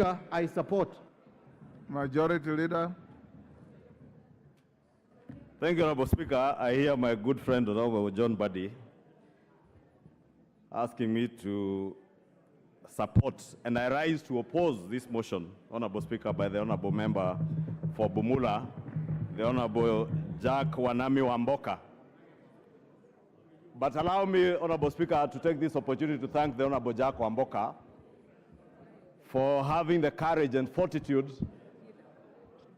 I support. Majority Leader. Thank you, Honorable Speaker. I hear my good friend, Honorable John Buddy, asking me to support, and I rise to oppose this motion, Honorable Speaker, by the Honorable Member for Bumula, the Honorable Jack Wanami Wamboka. But allow me, Honorable Speaker, to take this opportunity to thank the Honorable Jack Wamboka for having the courage and fortitude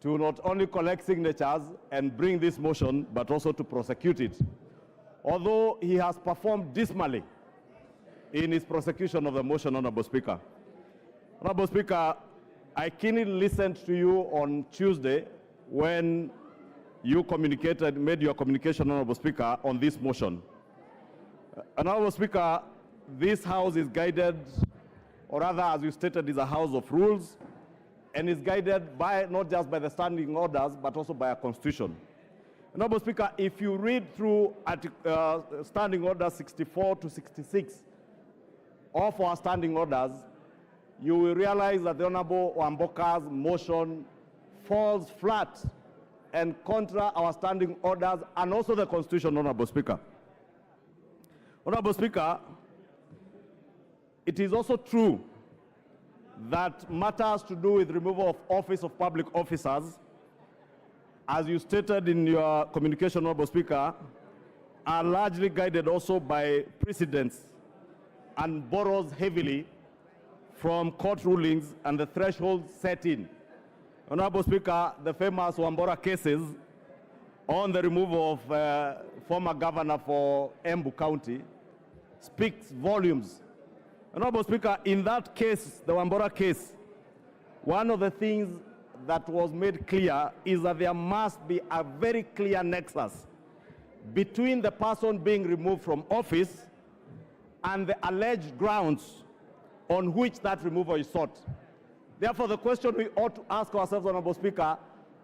to not only collect signatures and bring this motion, but also to prosecute it. Although he has performed dismally in his prosecution of the motion, Honorable Speaker. Honorable Speaker, I keenly listened to you on Tuesday when you made your communication, Honorable Speaker, on this motion. Honorable Speaker, this House is guided, or rather, as you stated, is a house of rules, and is guided by not just by the standing orders, but also by a constitution. Honorable Speaker, if you read through standing orders 64 to 66 of our standing orders, you will realize that the Honorable Wamboka's motion falls flat and contra our standing orders and also the constitution, Honorable Speaker. Honorable Speaker, it is also true that matters to do with removal of office of public officers, as you stated in your communication, Honorable Speaker, are largely guided also by precedents and borrows heavily from court rulings and the threshold set in. Honorable Speaker, the famous Wamboka cases on the removal of former governor for Aibu County speaks volumes. Honorable Speaker, in that case, the Wamboka case, one of the things that was made clear is that there must be a very clear nexus between the person being removed from office and the alleged grounds on which that removal is sought. Therefore, the question we ought to ask ourselves, Honorable Speaker,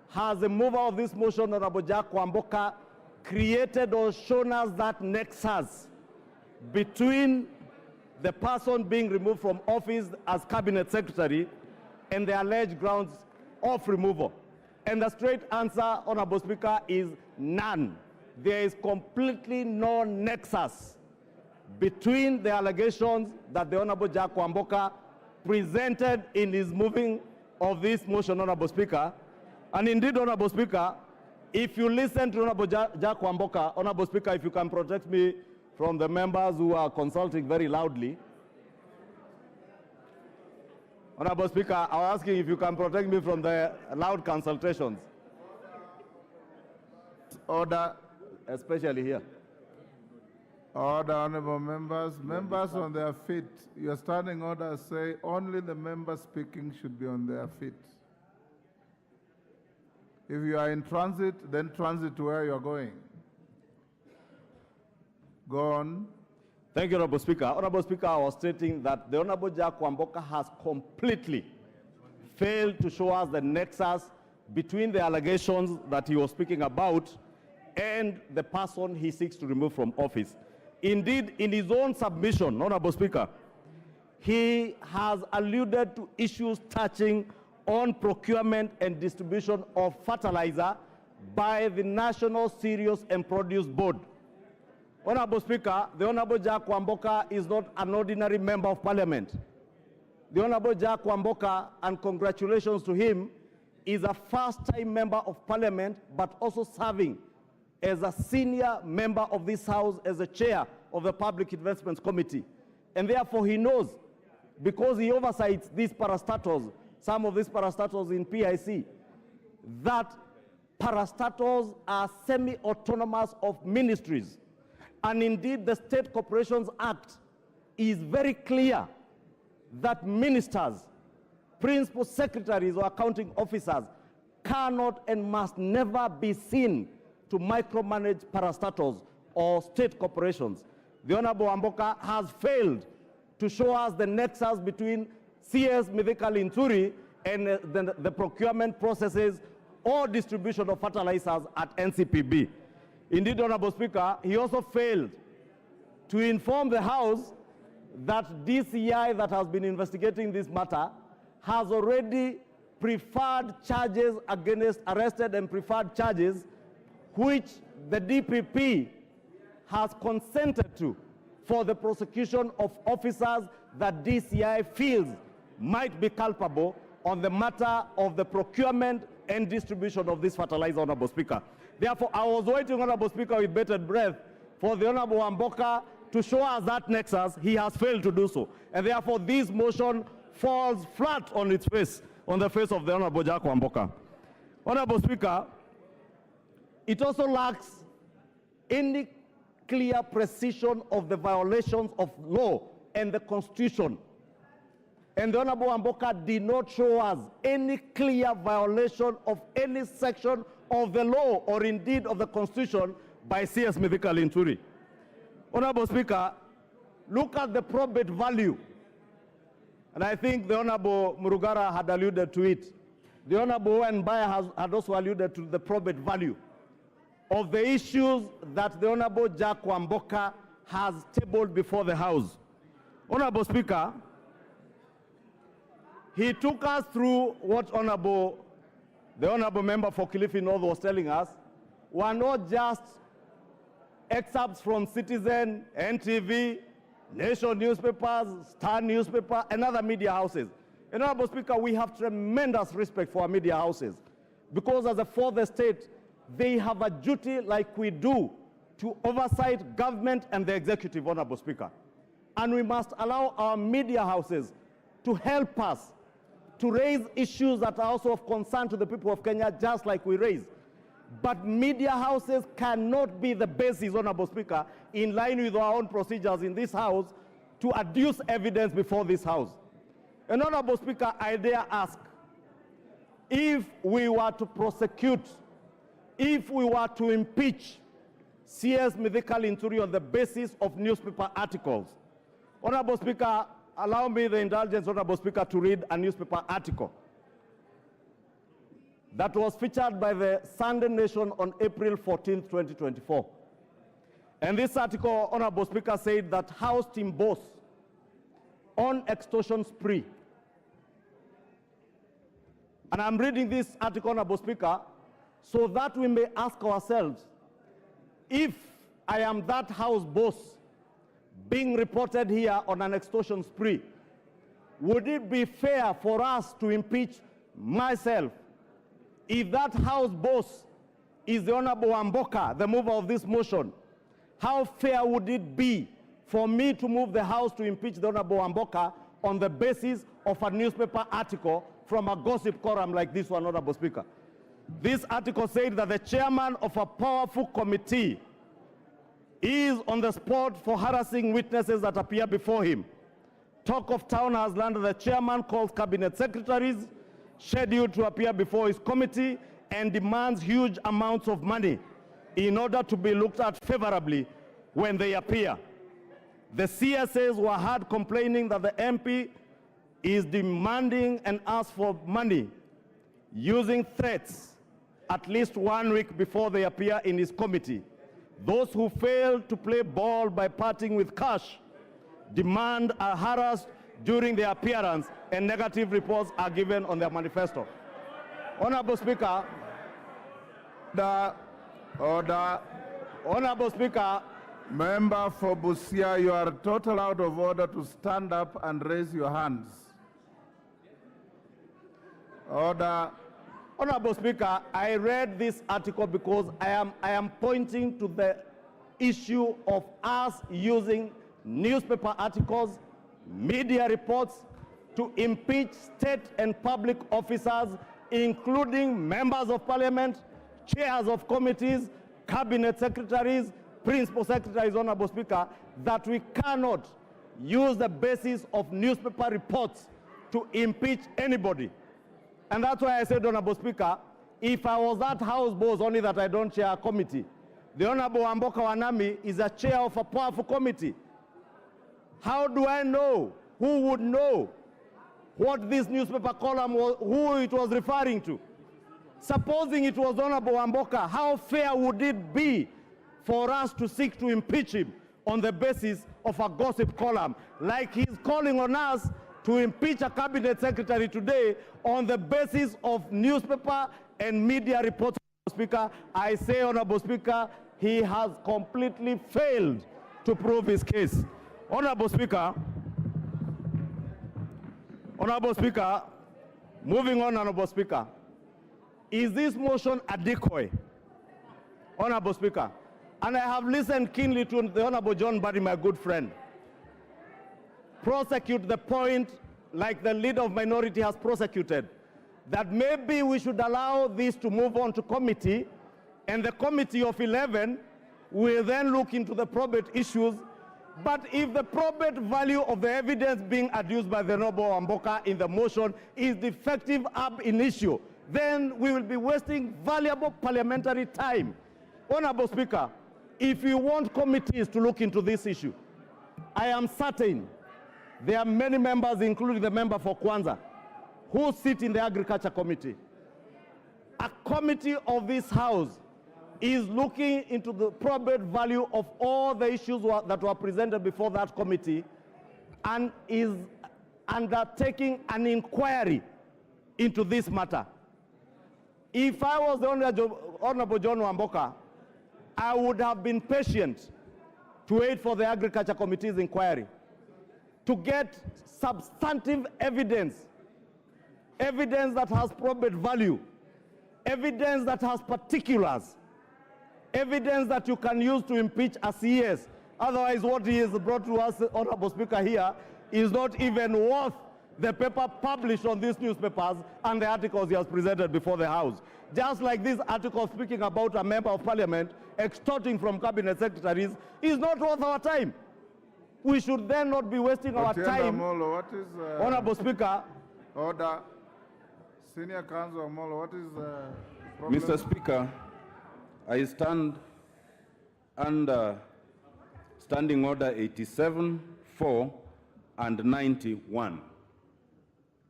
has the mover of this motion, Honorable Jack Wamboka, created or shown us that nexus between the person being removed from office as cabinet secretary and the alleged grounds of removal? And the straight answer, Honorable Speaker, is none. There is completely no nexus between the allegations that the Honorable Jack Wamboka presented in his moving of this motion, Honorable Speaker. And indeed, Honorable Speaker, if you listen to Honorable Jack Wamboka, Honorable Speaker, if you can protect me from the members who are consulting very loudly. Honorable Speaker, I was asking if you can protect me from the loud consultations. Order. Especially here. Order, honorable members. Members on their feet. Your standing orders say only the members speaking should be on their feet. If you are in transit, then transit to where you are going. Go on. Thank you, Honorable Speaker. Honorable Speaker, I was stating that the Honorable Jack Wamboka has completely failed to show us the nexus between the allegations that he was speaking about and the person he seeks to remove from office. Indeed, in his own submission, Honorable Speaker, he has alluded to issues touching on procurement and distribution of fertilizer by the National Cereals and Produce Board. Honorable Speaker, the Honorable Jack Wamboka is not an ordinary member of parliament. The Honorable Jack Wamboka, and congratulations to him, is a first-time member of parliament, but also serving as a senior member of this House as the chair of the Public Investments Committee. And therefore he knows, because he oversights these parastatals, some of these parastatals in PIC, that parastatals are semi-autonomous of ministries. And indeed, the State Corporations Act is very clear that ministers, principal secretaries or accounting officers cannot and must never be seen to micromanage parastatals or state corporations. The Honorable Wamboka has failed to show us the nexus between CS Mithika Linturi and the procurement processes or distribution of fertilizers at NCPB. Indeed, Honorable Speaker, he also failed to inform the House that DCI that has been investigating this matter has already preferred charges against arrested and preferred charges, which the DPP has consented to for the prosecution of officers that DCI feels might be culpable on the matter of the procurement and distribution of this fertilizer, Honorable Speaker. Therefore, I was waiting, Honorable Speaker, with bated breath for the Honorable Wamboka to show us that nexus. He has failed to do so. And therefore, this motion falls flat on its face, on the face of the Honorable Jack Wamboka. Honorable Speaker, it also lacks any clear precision of the violations of law and the Constitution. And the Honorable Wamboka did not show us any clear violation of any section of the law or indeed of the Constitution by CS Mithika Linturi. Honorable Speaker, look at the probate value. And I think the Honorable Murugara had alluded to it. The Honorable Mbaya had also alluded to the probate value of the issues that the Honorable Jack Wamboka has tabled before the House. Honorable Speaker, he took us through what the Honorable Member for Kilifi North was telling us were not just excerpts from Citizen, NTV, Nation newspapers, Star newspaper, and other media houses. And Honorable Speaker, we have tremendous respect for our media houses because as a fourth estate, they have a duty like we do to oversight government and the executive, Honorable Speaker. And we must allow our media houses to help us to raise issues that are also of concern to the people of Kenya, just like we raise. But media houses cannot be the basis, Honorable Speaker, in line with our own procedures in this House, to adduce evidence before this House. And Honorable Speaker, I dare ask, if we were to prosecute, if we were to impeach CS Mithika Linturi on the basis of newspaper articles, Honorable Speaker, allow me the indulgence, Honorable Speaker, to read a newspaper article that was featured by the Sunday Nation on April 14, 2024. And this article, Honorable Speaker, said that House team boss on extortion spree. And I'm reading this article, Honorable Speaker, so that we may ask ourselves, if I am that House boss being reported here on an extortion spree, would it be fair for us to impeach myself? If that House boss is the Honorable Wamboka, the mover of this motion, how fair would it be for me to move the House to impeach the Honorable Wamboka on the basis of a newspaper article from a gossip column like this one, Honorable Speaker? This article said that the chairman of a powerful committee is on the spot for harassing witnesses that appear before him. Talk of town has landed the chairman calls cabinet secretaries scheduled to appear before his committee and demands huge amounts of money in order to be looked at favorably when they appear. The CSAs were heard complaining that the MP is demanding and asks for money using threats at least 1 week before they appear in his committee. Those who fail to play ball by parting with cash demand are harassed during their appearance and negative reports are given on their manifesto. Honorable Speaker, Order. Honorable Speaker, Member for Busia, you are totally out of order to stand up and raise your hands. Order. Honorable Speaker, I read this article because I am pointing to the issue of us using newspaper articles, media reports to impeach state and public officers, including members of parliament, chairs of committees, cabinet secretaries, principal secretaries, Honorable Speaker, that we cannot use the basis of newspaper reports to impeach anybody. And that's why I said, Honorable Speaker, if I was that House boss, only that I don't chair a committee, the Honorable Wamboka Wanami is a chair of a powerful committee. How do I know? Who would know what this newspaper column was, who it was referring to? Supposing it was Honorable Wamboka, how fair would it be for us to seek to impeach him on the basis of a gossip column, like he's calling on us to impeach a cabinet secretary today on the basis of newspaper and media reports. Speaker, I say, Honorable Speaker, he has completely failed to prove his case. Honorable Speaker, moving on, Honorable Speaker, is this motion a decoy? Honorable Speaker, and I have listened keenly to the Honorable John Barry, my good friend, prosecute the point like the leader of minority has prosecuted, that maybe we should allow this to move on to committee, and the committee of 11 will then look into the probate issues. But if the probate value of the evidence being adduced by the Honorable Wamboka in the motion is defective ab initio, then we will be wasting valuable parliamentary time. Honorable Speaker, if you want committees to look into this issue, I am certain there are many members, including the member for Kwanza, who sit in the Agriculture Committee. A committee of this House is looking into the probate value of all the issues that were presented before that committee and is undertaking an inquiry into this matter. If I was the Honorable John Wamboka, I would have been patient to wait for the Agriculture Committee's inquiry to get substantive evidence, evidence that has probate value, evidence that has particulars, evidence that you can use to impeach a CS. Otherwise, what he has brought to us, Honorable Speaker, here is not even worth the paper published on these newspapers and the articles he has presented before the House. Just like this article speaking about a member of parliament extorting from cabinet secretaries is not worth our time. We should then not be wasting our time. Amolo, what is, Honorable Speaker. Order. Senior Counsel Amolo, what is problem? Mr. Speaker, I stand under Standing Order 87, 4, and 91.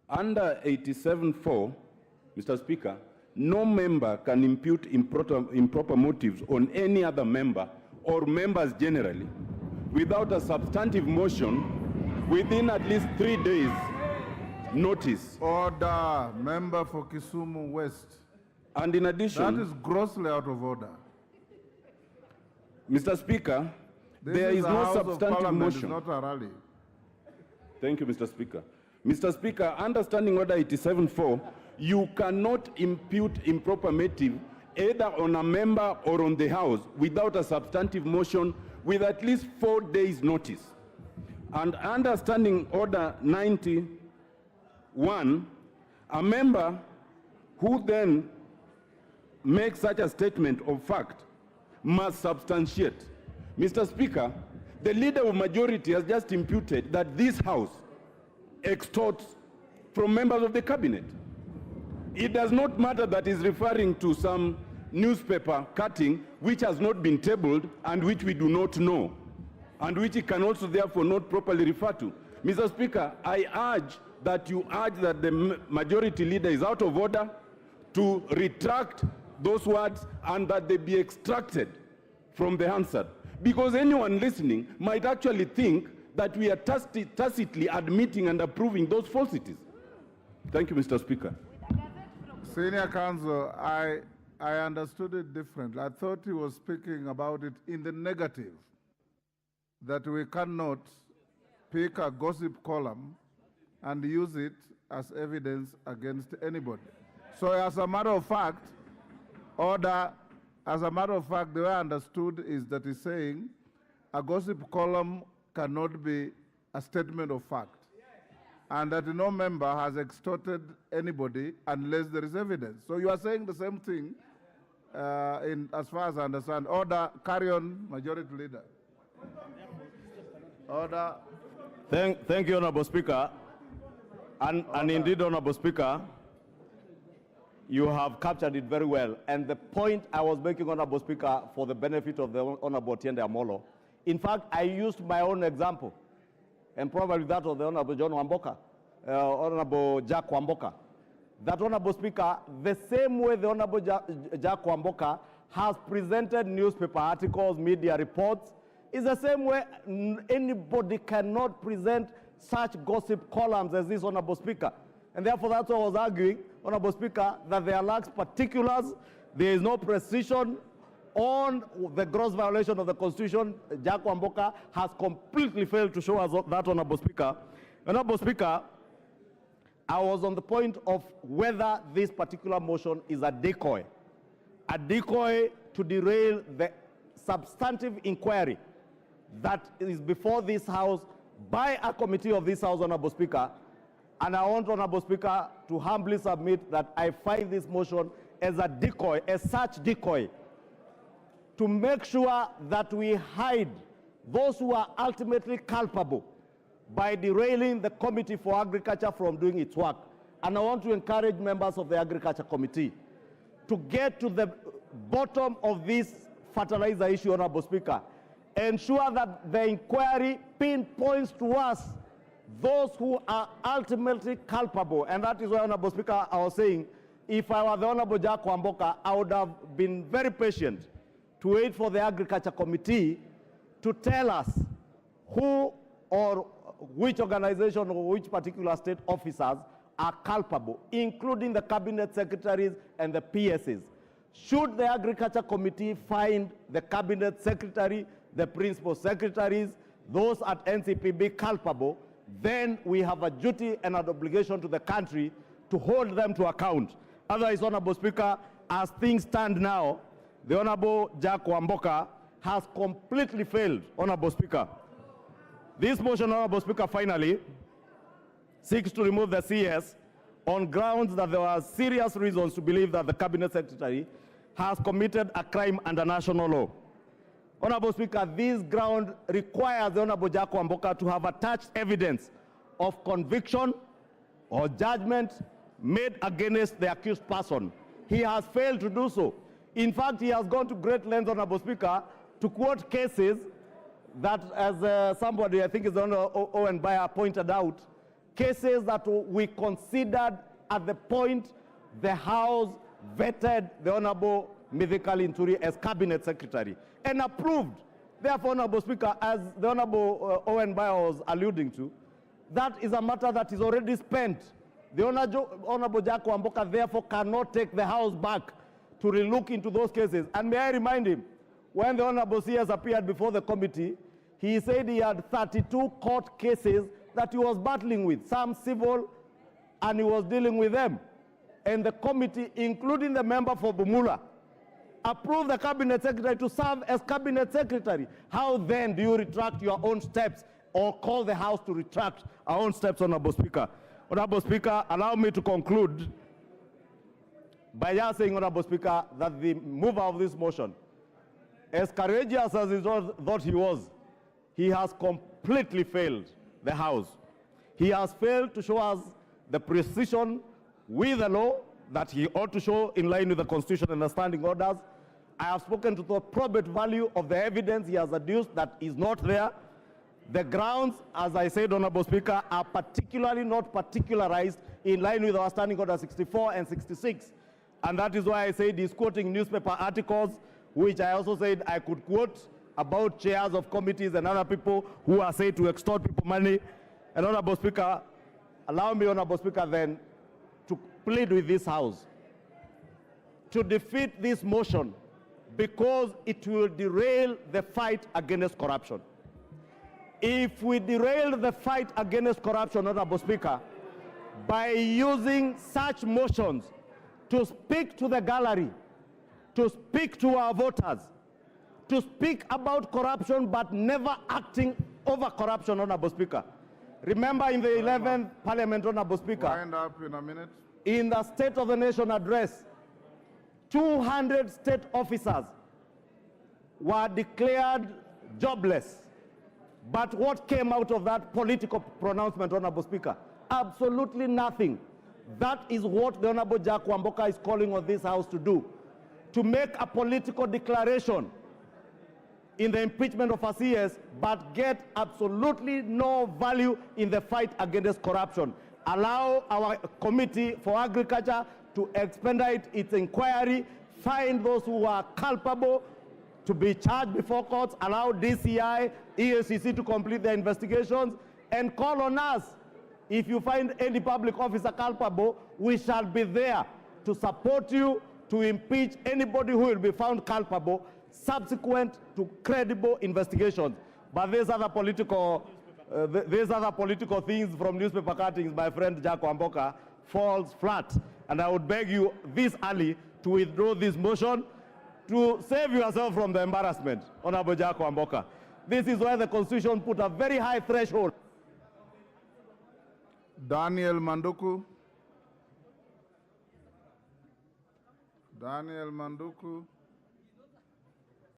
Under 87.4, Mr. Speaker, no member can impute improper motives on any other member or members generally without a substantive motion within at least 3 days notice. Order. Member for Kisumu West. And in addition, that is grossly out of order. Mr. Speaker, there is no substantive motion. It's not a rally. Thank you, Mr. Speaker. Mr. Speaker, under Standing Order 87.4, you cannot impute improper motive either on a member or on the House without a substantive motion with at least 4 days notice. And under Standing Order 91, a member who then makes such a statement of fact must substantiate. Mr. Speaker, the leader of majority has just imputed that this House extorts from members of the cabinet. It does not matter that he's referring to some newspaper cutting which has not been tabled and which we do not know, and which he can also therefore not properly refer to. Mr. Speaker, I urge that you urge that the majority leader is out of order, to retract those words and that they be extracted from the answer. Because anyone listening might actually think that we are tacitly admitting and approving those falsities. Thank you, Mr. Speaker. Senior Counsel, I understood it differently. I thought he was speaking about it in the negative, that we cannot pick a gossip column and use it as evidence against anybody. So as a matter of fact, order, as a matter of fact, the way I understood is that he's saying a gossip column cannot be a statement of fact, and that no member has extorted anybody unless there is evidence. So you are saying the same thing as far as I understand. Order, carry on, Majority Leader. Order. Thank you, Honorable Speaker. And indeed, Honorable Speaker, you have captured it very well. And the point I was making, Honorable Speaker, for the benefit of the Honorable Tiende Amolo, in fact, I used my own example, and probably that of the Honorable John Wamboka, Honorable Jack Wamboka. That, Honorable Speaker, the same way the Honorable Jack Wamboka has presented newspaper articles, media reports, is the same way anybody cannot present such gossip columns as this, Honorable Speaker. And therefore, that's why I was arguing, Honorable Speaker, that there are lax particulars, there is no precision on the gross violation of the Constitution. Jack Wamboka has completely failed to show us that, Honorable Speaker. Honorable Speaker, I was on the point of whether this particular motion is a decoy to derail the substantive inquiry that is before this House by a committee of this House, Honorable Speaker. And I want, Honorable Speaker, to humbly submit that I find this motion as a decoy, as such decoy, to make sure that we hide those who are ultimately culpable by derailing the Committee for Agriculture from doing its work. And I want to encourage members of the Agriculture Committee to get to the bottom of this fertilizer issue, Honorable Speaker. Ensure that the inquiry pinpoints to us those who are ultimately culpable. And that is why, Honorable Speaker, I was saying, if I were the Honorable Jack Wamboka, I would have been very patient to wait for the Agriculture Committee to tell us who or which organization or which particular state officers are culpable, including the cabinet secretaries and the PSs. Should the Agriculture Committee find the cabinet secretary, the principal secretaries, those at NCPB culpable, then we have a duty and an obligation to the country to hold them to account. Otherwise, Honorable Speaker, as things stand now, the Honorable Jack Wamboka has completely failed, Honorable Speaker. This motion, Honorable Speaker, finally seeks to remove the CS on grounds that there are serious reasons to believe that the Cabinet Secretary has committed a crime under national law. Honorable Speaker, this ground requires the Honorable Jack Wamboka to have attached evidence of conviction or judgment made against the accused person. He has failed to do so. In fact, he has gone to great lengths, Honorable Speaker, to quote cases that, as somebody, I think is Honorable Owen Bayer, pointed out, cases that we considered at the point the House vetted the Honorable Mithika Linturi as Cabinet Secretary and approved. Therefore, Honorable Speaker, as the Honorable Owen Bayer was alluding to, that is a matter that is already spent. The Honorable Jack Wamboka therefore cannot take the House back to relook into those cases. And may I remind him, when the Honorable CS appeared before the committee, he said he had 32 court cases that he was battling with, some civil, and he was dealing with them. And the committee, including the member for Bumula, approved the Cabinet Secretary to serve as Cabinet Secretary. How then do you retract your own steps or call the House to retract our own steps, Honorable Speaker? Honorable Speaker, allow me to conclude by just saying, Honorable Speaker, that the mover of this motion, as courageous as he thought he was, he has completely failed the House. He has failed to show us the precision with the law that he ought to show in line with the Constitution and the standing orders. I have spoken to the probate value of the evidence he has adduced that is not there. The grounds, as I said, Honorable Speaker, are particularly not particularized in line with our standing order 64 and 66. And that is why I said he's quoting newspaper articles, which I also said I could quote about chairs of committees and other people who are said to extort people money. And Honorable Speaker, allow me, Honorable Speaker, then to plead with this House to defeat this motion because it will derail the fight against corruption. If we derail the fight against corruption, Honorable Speaker, by using such motions to speak to the gallery, to speak to our voters, to speak about corruption but never acting over corruption, Honorable Speaker. Remember in the 11th Parliament, Honorable Speaker, wind up in a minute. In the State of the Nation address, 200 state officers were declared jobless. But what came out of that political pronouncement, Honorable Speaker? Absolutely nothing. That is what the Honorable Jack Wamboka is calling on this House to do, to make a political declaration in the impeachment of a CS, but get absolutely no value in the fight against corruption. Allow our Committee for Agriculture to expedite its inquiry, find those who are culpable to be charged before courts, allow DCI, EACC to complete their investigations, and call on us. If you find any public officer culpable, we shall be there to support you, to impeach anybody who will be found culpable subsequent to credible investigations. But these other political things from newspaper cuttings, my friend Jack Wamboka, falls flat. And I would beg you this early to withdraw this motion to save yourself from the embarrassment, Honorable Jack Wamboka. This is why the Constitution put a very high threshold. Daniel Manduku. Daniel Manduku.